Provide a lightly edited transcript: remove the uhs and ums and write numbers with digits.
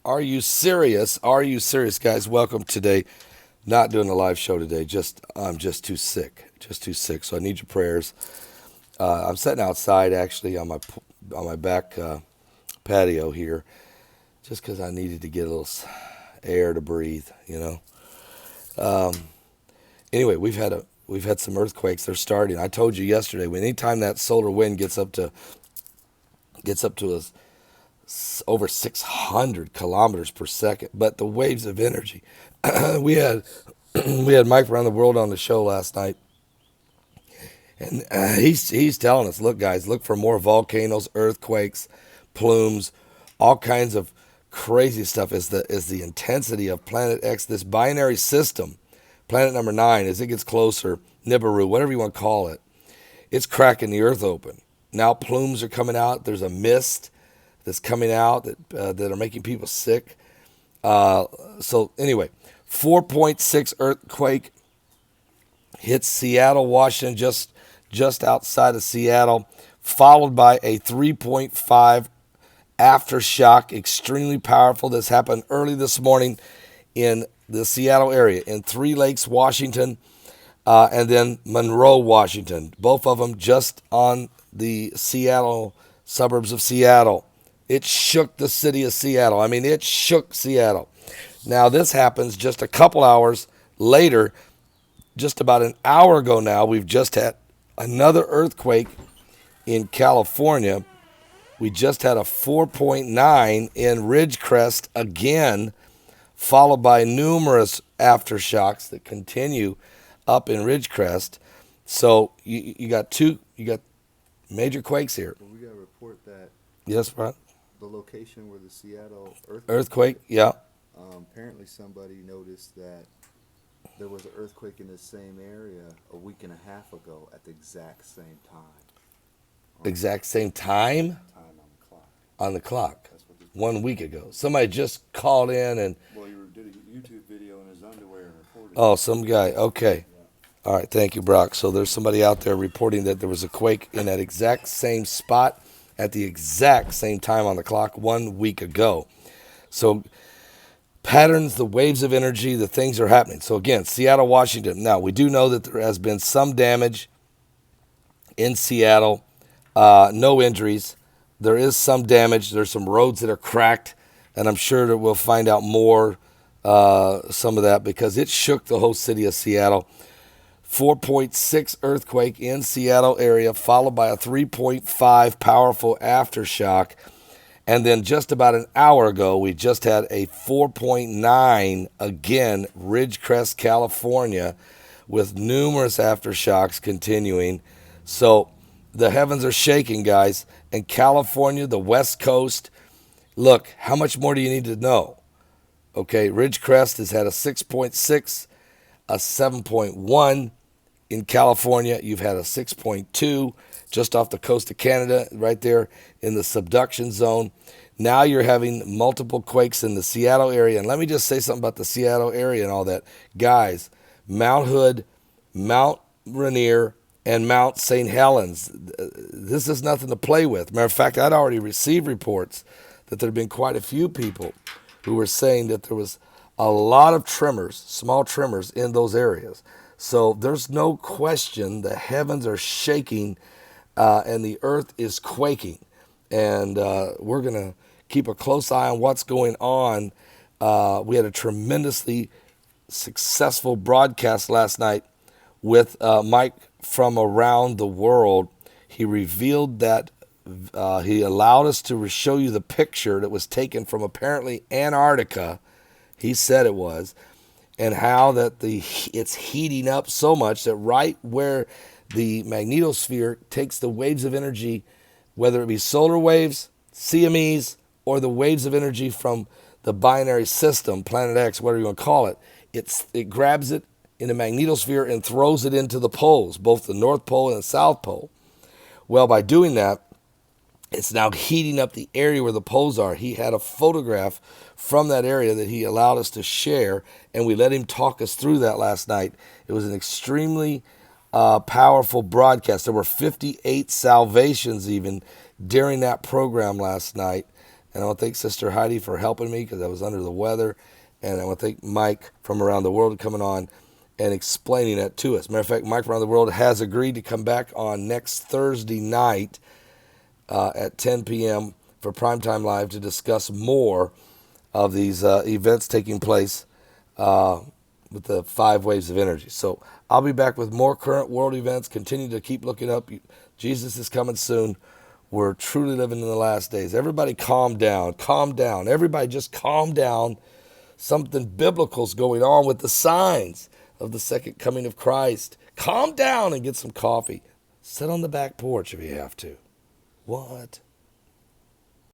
Are you serious? Are you serious, guys? Welcome today. Not doing a live show today. I'm just too sick. Just too sick. So I need your prayers. I'm sitting outside actually on my back patio here, just because I needed to get a little air to breathe. Um, anyway, we've had some earthquakes. They're starting. I told you yesterday. Anytime that solar wind gets up to over 600 kilometers per second. But the waves of energy, we had we had Mike around the world on the show last night, and he's telling us, look, guys, look for more volcanoes, earthquakes, plumes, all kinds of crazy stuff. Is the intensity of Planet X, this binary system, planet number 9, as it gets closer, Nibiru, whatever you want to call it, it's cracking the Earth open. Now plumes are coming out. There's a mist that's coming out that are making people sick. So anyway, 4.6 earthquake hits Seattle, Washington, just outside of Seattle, followed by a 3.5 aftershock, extremely powerful. This happened early this morning in the Seattle area, in Three Lakes, Washington, and then Monroe, Washington. Both of them just on the Seattle suburbs of Seattle. It shook the city of Seattle. I mean, it shook Seattle. Now, this happens just a couple hours later, just about an hour ago now. We've just had another earthquake in California. We just had a 4.9 in Ridgecrest again, followed by numerous aftershocks that continue up in Ridgecrest. So you got major quakes here. Well, we got to report that Yes, Brian? the location where the Seattle Earthquake, yeah. apparently somebody noticed that there was an earthquake in the same area a week and a half ago at the exact same time. Exact same time Time on the clock. on the clock. That's what this. 1 week ago. Somebody just called in and, Well, he did a YouTube video in his underwear and reported. oh, some guy. Okay. All right. Thank you, Brock. So there's somebody out there reporting that there was a quake in that exact same spot at the exact same time on the clock 1 week ago. So patterns, the waves of energy, the things are happening. So again, Seattle, Washington. Now, we do know that there has been some damage in Seattle. No injuries. There is some damage. There's some roads that are cracked, and I'm sure that we'll find out more, some of that, because it shook the whole city of Seattle. 4.6 earthquake in Seattle area, followed by a 3.5 powerful aftershock. And then just about an hour ago, we just had a 4.9 again, Ridgecrest, California, with numerous aftershocks continuing. So the heavens are shaking, guys. And California, the West Coast, look, how much more do you need to know? Okay, Ridgecrest has had a 6.6, a 7.1 in California. You've had a 6.2 just off the coast of Canada, right there in the subduction zone. Now you're having multiple quakes in the Seattle area. And let me just say something about the Seattle area and all that. Guys, Mount Hood, Mount Rainier, and Mount St. Helens, this is nothing to play with. Matter of fact, I'd already received reports that there had been quite a few people who were saying that there was a lot of tremors, small tremors in those areas. So there's no question the heavens are shaking and the earth is quaking. And we're going to keep a close eye on what's going on. We had a tremendously successful broadcast last night with Mike from around the world. He revealed that he allowed us to show you the picture that was taken from apparently Antarctica. He said it was, and how that it's heating up so much that right where the magnetosphere takes the waves of energy, whether it be solar waves, CMEs, or the waves of energy from the binary system, Planet X, whatever you want to call it, it grabs it in the magnetosphere and throws it into the poles, both the North Pole and the South Pole. Well, by doing that, it's now heating up the area where the poles are. He had a photograph from that area that he allowed us to share, and we let him talk us through that last night. It was an extremely powerful broadcast. There were 58 salvations even during that program last night. And I want to thank Sister Heidi for helping me because I was under the weather. And I want to thank Mike from around the world coming on and explaining it to us. Matter of fact, Mike from around the world has agreed to come back on next Thursday night at 10 p.m. for Primetime Live to discuss more of these events taking place with the 5 waves of energy. So I'll be back with more current world events. Continue to keep looking up. Jesus is coming soon. We're truly living in the last days. Everybody calm down. Calm down. Everybody just calm down. Something biblical is going on with the signs of the second coming of Christ. Calm down and get some coffee. Sit on the back porch if you have to. What?